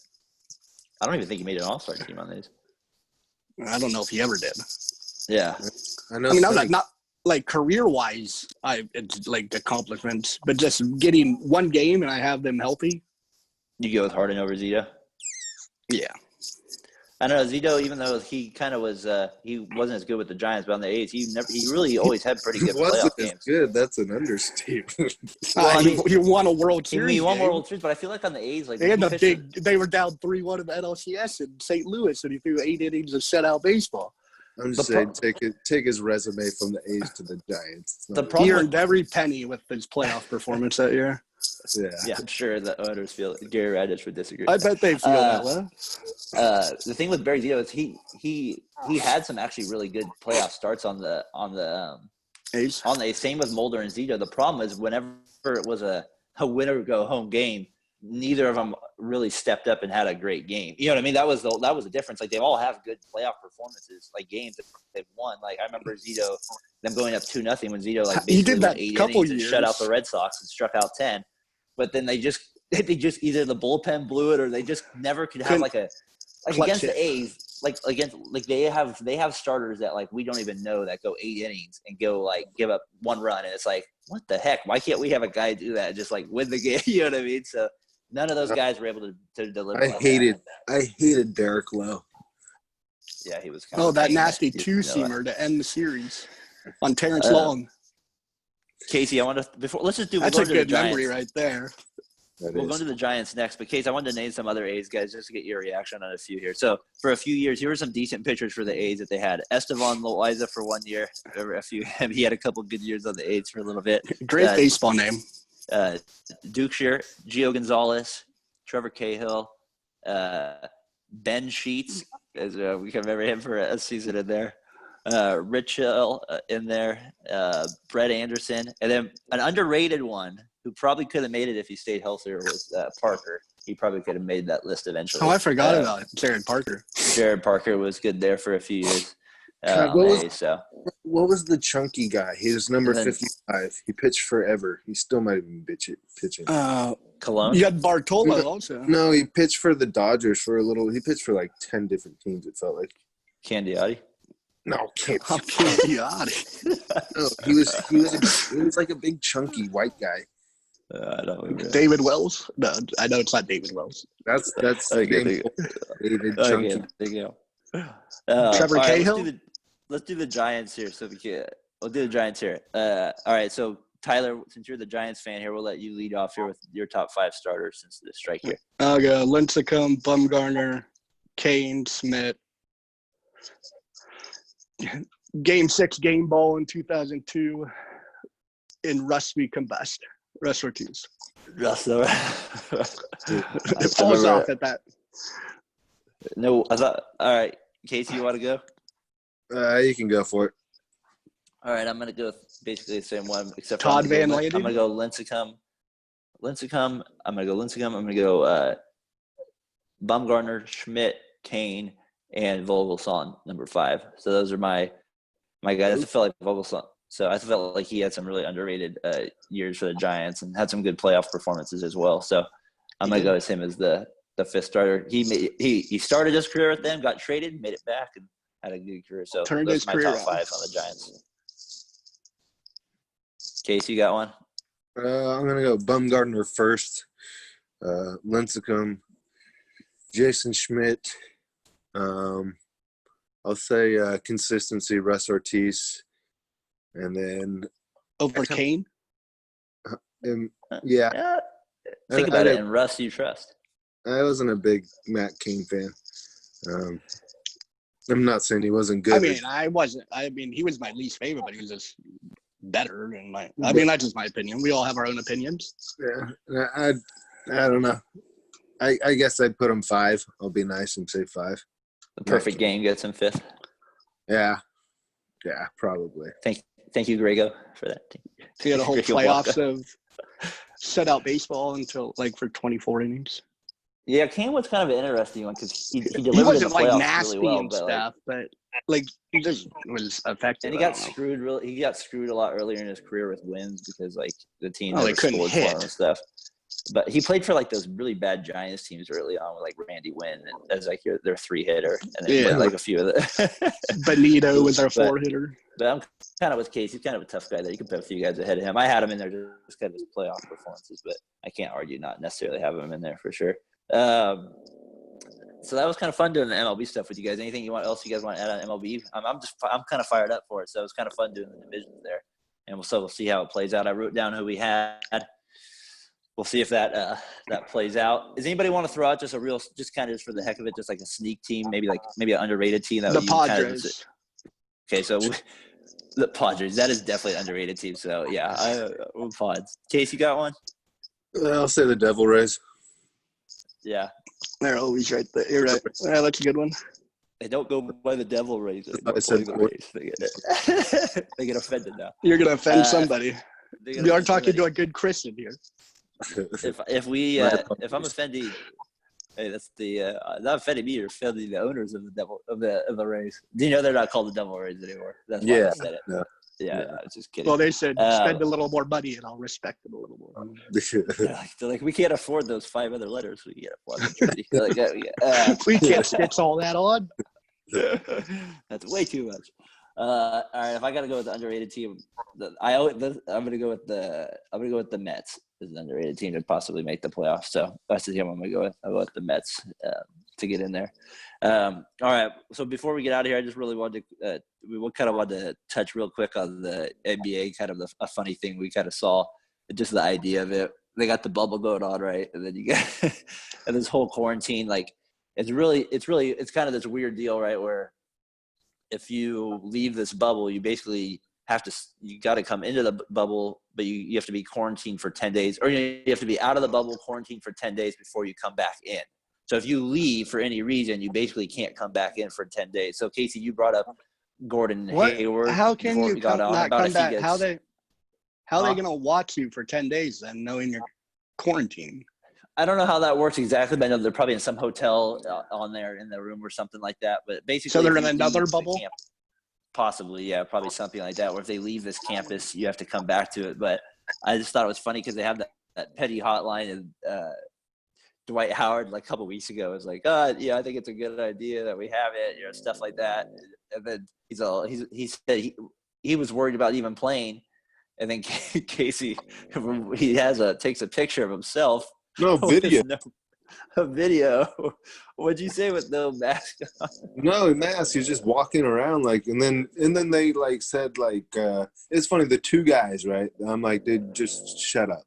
I don't even think he made an All-Star team on these. I don't know if he ever did. Yeah. I know. I mean, I'm not like career-wise, it's like accomplishments, but just getting one game and I have them healthy. You go with Harden over Zito? Yeah. I don't know, Zito, even though he kind of was he wasn't as good with the Giants, but on the A's, he really always had pretty good playoff games. Good. That's an understatement. He won a World Series. He won World Series, but I feel like on the A's, like they were down 3-1 in the NLCS in St. Louis, and he threw 8 innings of shutout baseball. I'm just saying, take his resume from the A's to the Giants. He earned every penny with his playoff performance that year. Yeah, I'm sure the owners feel – Gary Radish would disagree. I bet they feel that way. The thing with Barry Zito is he had some actually really good playoff starts on the A's. On the A's. Same with Mulder and Zito. The problem is whenever it was a winner-go-home game, neither of them really stepped up and had a great game. You know what I mean? That was the difference. Like, they all have good playoff performances, like games that they've won. Like, I remember Zito, them going up 2-0 when Zito he did that 8 couple innings years and shut out the Red Sox and struck out 10. But then they just either the bullpen blew it or they just never could have against the A's. They have starters that like we don't even know that go 8 innings and go like give up 1 run, and it's like, what the heck? Why can't we have a guy do that and just like win the game? You know what I mean? So none of those guys were able to deliver. I hated Derek Lowe. Yeah, he was kind of that nasty 2-seamer to end the series on Terrence Long. Casey, I want to let's just do. That's a good memory right there. We'll go to the Giants next, but Casey, I wanted to name some other A's guys just to get your reaction on a few here. So for a few years, here were some decent pitchers for the A's that they had. Estevan Loaiza for 1 year. He had a couple good years on the A's for a little bit. Great baseball name. Dukeshire, Gio Gonzalez, Trevor Cahill, Ben Sheets, as we can remember him for a season in there. Rich Hill in there, Brett Anderson, and then an underrated one who probably could have made it if he stayed healthier was Parker. He probably could have made that list eventually. Oh, I forgot about Jared Parker. Jared Parker was good there for a few years. What was the chunky guy? He was number 55. He pitched forever. He still might have been pitching. Cologne? You had Bartolo also. No, he pitched for the Dodgers for a little. He pitched for like 10 different teams, it felt like. Candiotti? No, Candiotti. No, he was like a big chunky white guy. I don't remember. David Wells? No, I know it's not David Wells. That's okay, David Chunky. There you go. Trevor Cahill? Let's do the Giants here. We'll do the Giants here. All right, so Tyler, since you're the Giants fan here, we'll let you lead off here with your top 5 starters since the strike here. I'll go Lincecum, Bumgarner, Kane, Smith. Game 6 game ball in 2002 in Russ we combust. Russ Ortiz. Russell. It falls off at that. No, I thought. All right, Casey, you want to go? You can go for it. All right, I'm gonna go with basically the same one except Todd Van Landen. I'm gonna go Lincecum, Lincecum. I'm going to go Lincecum. I'm going to go Bumgarner, Schmidt, Kane, and Vogelsong, number 5. So those are my guys. I felt like Vogelsong. So I felt like he had some really underrated years for the Giants and had some good playoff performances as well. So I'm going to go with him as the 5th starter. He started his career with them, got traded, made it back, and had a good career. So Turned those his are my career top 5 on the Giants. Case, you got one? I'm gonna go Bumgarner first, Lincecum, Jason Schmidt. I'll say consistency, Russ Ortiz, and then over Kane. Yeah. Think about it, and Russ you trust. I wasn't a big Matt Kane fan. I'm not saying he wasn't good. I wasn't. He was my least favorite, but he was just better than my. That's just my opinion. We all have our own opinions. Yeah, I don't know. I guess I'd put him 5. I'll be nice and say 5. The perfect game gets him 5th. Yeah, probably. Thank you, Grego, for that. He had a whole playoffs of set out baseball until for 24 innings. Yeah, Kane was kind of an interesting one because he delivered he wasn't in the playoffs nasty really well, and stuff, but he just was effective. And he got screwed. He got screwed a lot earlier in his career with wins because the team they couldn't scored hit for him and stuff. But he played for those really bad Giants teams early on with Randy Wynn and as their 3-hitter, and then a few of the. Benito was our 4-hitter. But I'm kind of with Case. He's kind of a tough guy there. You can put a few guys ahead of him. I had him in there just kind of his playoff performances, but I can't argue not necessarily have him in there for sure. So that was kind of fun doing the MLB stuff with you guys. Anything else you guys want to add on MLB? I'm kind of fired up for it. So it was kind of fun doing the divisions there, and we'll see how it plays out. I wrote down who we had. We'll see if that plays out. Does anybody want to throw out just kind of for the heck of it, just a sneak team, maybe an underrated team that the Padres? Okay, so the Padres, that is definitely an underrated team. So yeah, we'll Pods. Case, you got one? I'll say the Devil Rays. Yeah. They're always right there. You're right. Yeah, that's a good one. They don't go by the Devil Rays. I said the Rays. They get offended now. You're going to offend somebody. We are talking to a good Christian here. If I'm offending, hey, that's not offending me. You're offending the owners of the Rays. Do you know they're not called the Devil Rays anymore? That's why I said it. No. Yeah, I was just kidding. Well, they said spend a little more money and I'll respect them a little more. They're like, we can't afford those 5 other letters. We can't afford them. We can't stitch all that on. That's way too much. All right, if I got to go with the underrated team, I'm going to go with the Mets as an underrated team to possibly make the playoffs. So that's the team I'm going to go with. I'll go with the Mets to get in there. All right. So before we get out of here, I just really wanted to wanted to touch real quick on the NBA, kind of a funny thing we kind of saw, just the idea of it. They got the bubble going on, right? And then you get and this whole quarantine, it's kind of this weird deal, right? Where if you leave this bubble, you basically you got to come into the bubble, but you have to be quarantined for 10 days, or you have to be out of the bubble, quarantined for 10 days before you come back in. So if you leave for any reason, you basically can't come back in for 10 days. So Casey, you brought up Gordon Hayward. How can you not come back? How they going to watch you for 10 days then, knowing you're quarantined? I don't know how that works exactly, but I know they're probably in some hotel on there in the room or something like that. But basically, so they're in another bubble. Possibly, yeah, probably something like that. Or if they leave this campus, you have to come back to it. But I just thought it was funny because they have that petty hotline, and Dwight Howard, a couple weeks ago, was like, I think it's a good idea that we have it, stuff like that. And then he said he was worried about even playing. And then Casey, takes a picture of himself. No video. A video. What'd you say with no mask on? No mask. He's just walking around and then they said it's funny, the 2 guys, right? I'm like, dude, just shut up.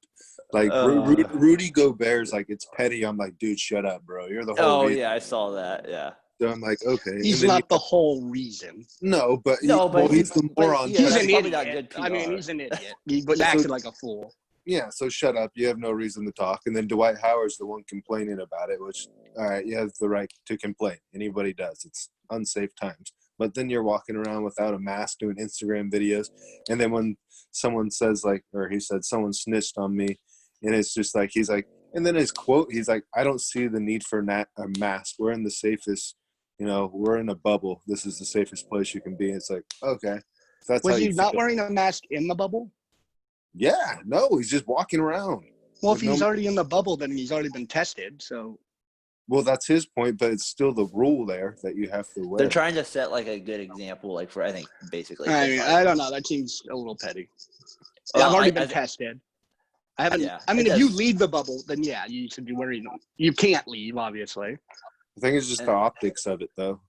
Rudy Gobert's it's petty. I'm like, dude, shut up, bro. You're the whole reason. Yeah, I saw that. Yeah. So I'm like, okay. He's not the whole reason. No, but he's the moron. He's an idiot. He's an idiot. He acted like a fool. Yeah, so shut up. You have no reason to talk. And then Dwight Howard's the one complaining about it, which, all right, you have the right to complain. Anybody does. It's unsafe times. But then you're walking around without a mask doing Instagram videos. And then when someone says, he said, someone snitched on me And it's just like, he's like, and then his quote, he's like, I don't see the need for a mask. We're in the safest, we're in a bubble. This is the safest place you can be. It's like, okay. That's Was he not wearing a mask in the bubble? Yeah, no, he's just walking around. Well, if he's already in the bubble, then he's already been tested. So, well, that's his point, but it's still the rule there that you have to wear. They're trying to set like a good example, like for I think basically. I don't know. That seems a little petty. Well, I've already been tested. I haven't. Yeah, I mean, if you leave the bubble, then yeah, you should be wearing them. You can't leave, obviously. I think it's just the optics of it, though.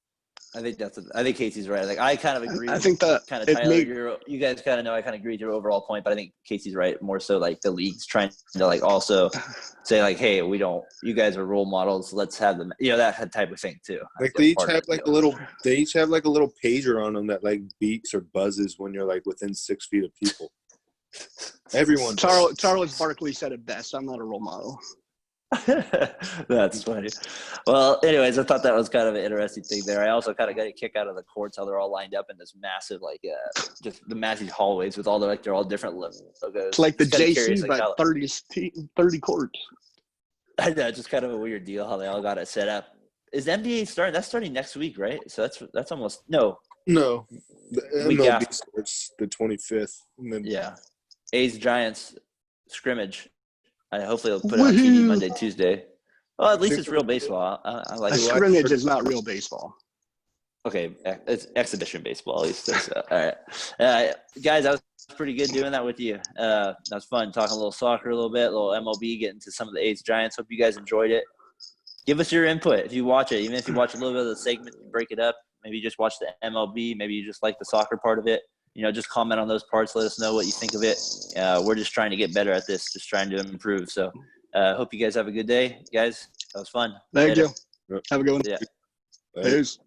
I think Casey's right. Like I kind of agree. I think that kind of Tyler, you guys kind of know I kind of agree with your overall point, but I think Casey's right more so. Like the league's trying to like also say like, hey, you guys are role models. Let's have them, that type of thing too. Like they each have like a little pager on them that like beeps or buzzes when you're like within 6 feet of people. Everyone. Charles Barkley said it best. I'm not a role model. That's funny. Well, anyways, I thought that was kind of an interesting thing there. I also kind of got a kick out of the courts, how they're all lined up in this massive, like, just the massive hallways with all the, like, they're all different logos. It's like the JC, but 30 courts. I know, just kind of a weird deal how they all got it set up. Is the NBA starting? That's starting next week, right? So that's almost no. The week MLB after. starts the 25th. And then yeah, A's Giants scrimmage. Hopefully they'll put it on TV Monday, Tuesday. Well, at least it's real baseball. I like a scrimmage is not real baseball. Okay, it's exhibition baseball at least. All right, guys, I was pretty good doing that with you. That was fun talking a little soccer, a little bit, a little MLB, getting to some of the A's Giants. Hope you guys enjoyed it. Give us your input if you watch it. Even if you watch a little bit of the segment, you break it up. Maybe you just watch the MLB. Maybe you just like the soccer part of it. Just comment on those parts. Let us know what you think of it. We're just trying to get better at this, just trying to improve. So hope you guys have a good day. Guys, that was fun. Thank you. Have a good one. Yeah. Peace.